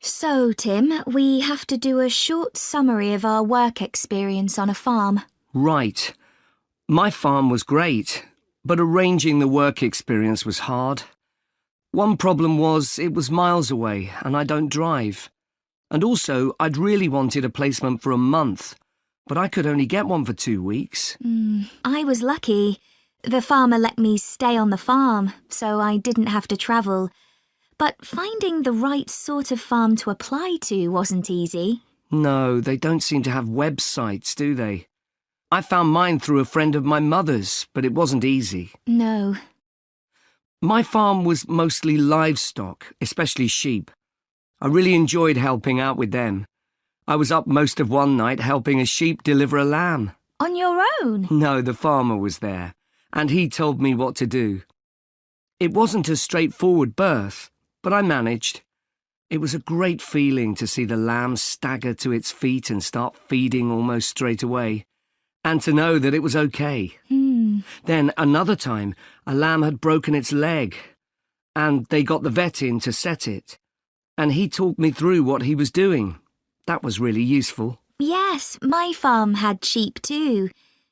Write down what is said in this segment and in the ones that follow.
So, Tim, we have to do a short summary of our work experience on a farm. Right. My farm was great, but arranging the work experience was hard. One problem was it was miles away and I don't drive. And also, I'd really wanted a placement for a month, but I could only get one for 2 weeks. I was lucky. The farmer let me stay on the farm, so I didn't have to travel. But finding the right sort of farm to apply to wasn't easy. No, they don't seem to have websites, do they? I found mine through a friend of my mother's, but it wasn't easy. No. My farm was mostly livestock, especially sheep. I really enjoyed helping out with them. I was up most of one night helping a sheep deliver a lamb. On your own? No, the farmer was there, and he told me what to do. It wasn't a straightforward birth, but I managed. It was a great feeling to see the lamb stagger to its feet and start feeding almost straight away, and to know that it was okay. Then another time, a lamb had broken its leg, and they got the vet in to set it, and he talked me through what he was doing. That was really useful. Yes, my farm had sheep too.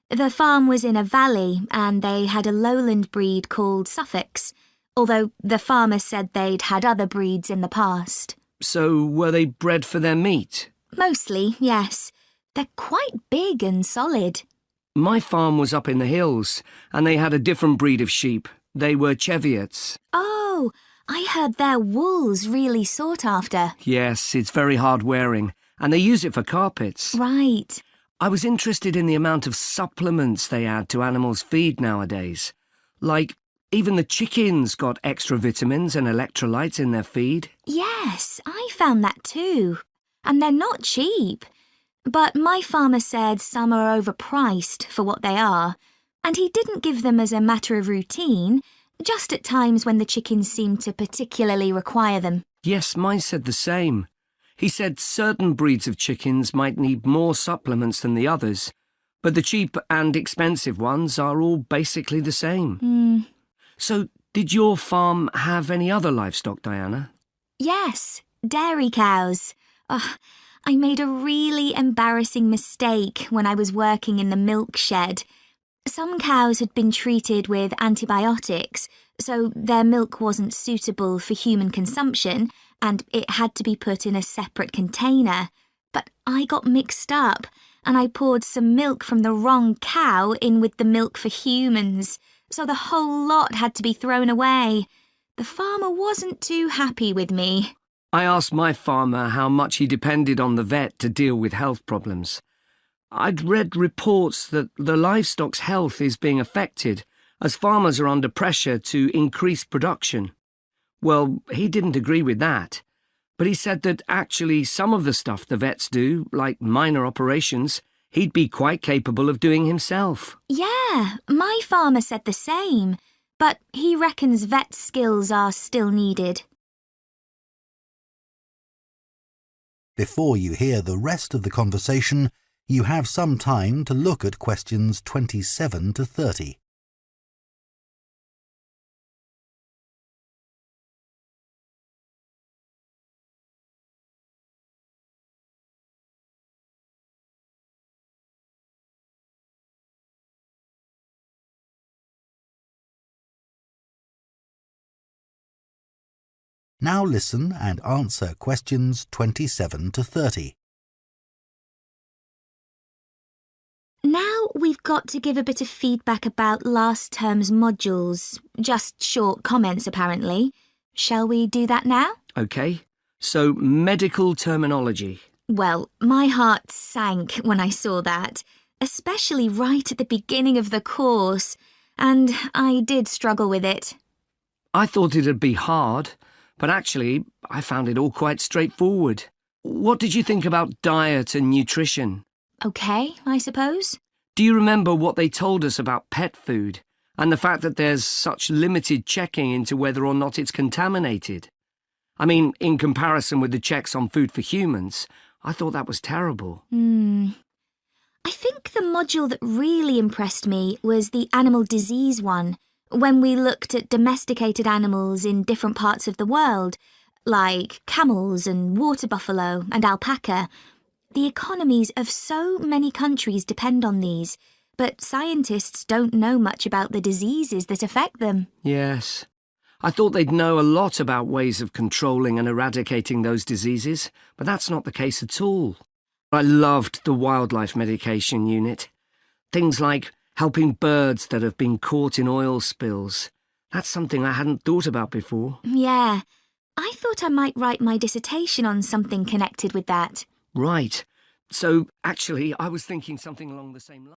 The farm was in a valley and they had a lowland breed called Suffolks, although the farmer said they'd had other breeds in the past. So were they bred for their meat? Mostly, yes. They're quite big and solid. My farm was up in the hills, and they had a different breed of sheep. They were Cheviots. Oh, I heard their wool's really sought after. Yes, it's very hard-wearing, and they use it for carpets. Right. I was interested in the amount of supplements they add to animals' feed nowadays. Like, even the chickens got extra vitamins and electrolytes in their feed. Yes, I found that too. And they're not cheap. But my farmer said some are overpriced for what they are, and he didn't give them as a matter of routine, just at times when the chickens seemed to particularly require them. Yes, mine said the same. He said certain breeds of chickens might need more supplements than the others, but the cheap and expensive ones are all basically the same. So, did your farm have any other livestock, Diana? Yes, dairy cows. I made a really embarrassing mistake when I was working in the milk shed. Some cows had been treated with antibiotics, so their milk wasn't suitable for human consumption, and it had to be put in a separate container. But I got mixed up, and I poured some milk from the wrong cow in with the milk for humans, so the whole lot had to be thrown away. The farmer wasn't too happy with me. I asked my farmer how much he depended on the vet to deal with health problems. I'd read reports that the livestock's health is being affected as farmers are under pressure to increase production. Well, he didn't agree with that, but he said that actually some of the stuff the vets do, like minor operations, he'd be quite capable of doing himself. Yeah, my farmer said the same, but he reckons vet skills are still needed. Before you hear the rest of the conversation, you have some time to look at questions 27 to 30. Now listen and answer questions 27 to 30. Now we've got to give a bit of feedback about last term's modules. Just short comments, apparently. Shall we do that now? OK, so medical terminology. Well, my heart sank when I saw that, especially right at the beginning of the course, and I did struggle with it. I thought it'd be hard, but actually I found it all quite straightforward. What did you think about diet and nutrition? OK, I suppose. Do you remember what they told us about pet food and the fact that there's such limited checking into whether or not it's contaminated? I mean, in comparison with the checks on food for humans, I thought that was terrible. I think the module that really impressed me was the animal disease one, when we looked at domesticated animals in different parts of the world, like camels and water buffalo and alpaca. The economies of so many countries depend on these, but scientists don't know much about the diseases that affect them. Yes. I thought they'd know a lot about ways of controlling and eradicating those diseases, but that's not the case at all. I loved the wildlife medication unit. Things like helping birds that have been caught in oil spills. That's something I hadn't thought about before. Yeah, I thought I might write my dissertation on something connected with that. Right. So, actually, I was thinking something along the same lines.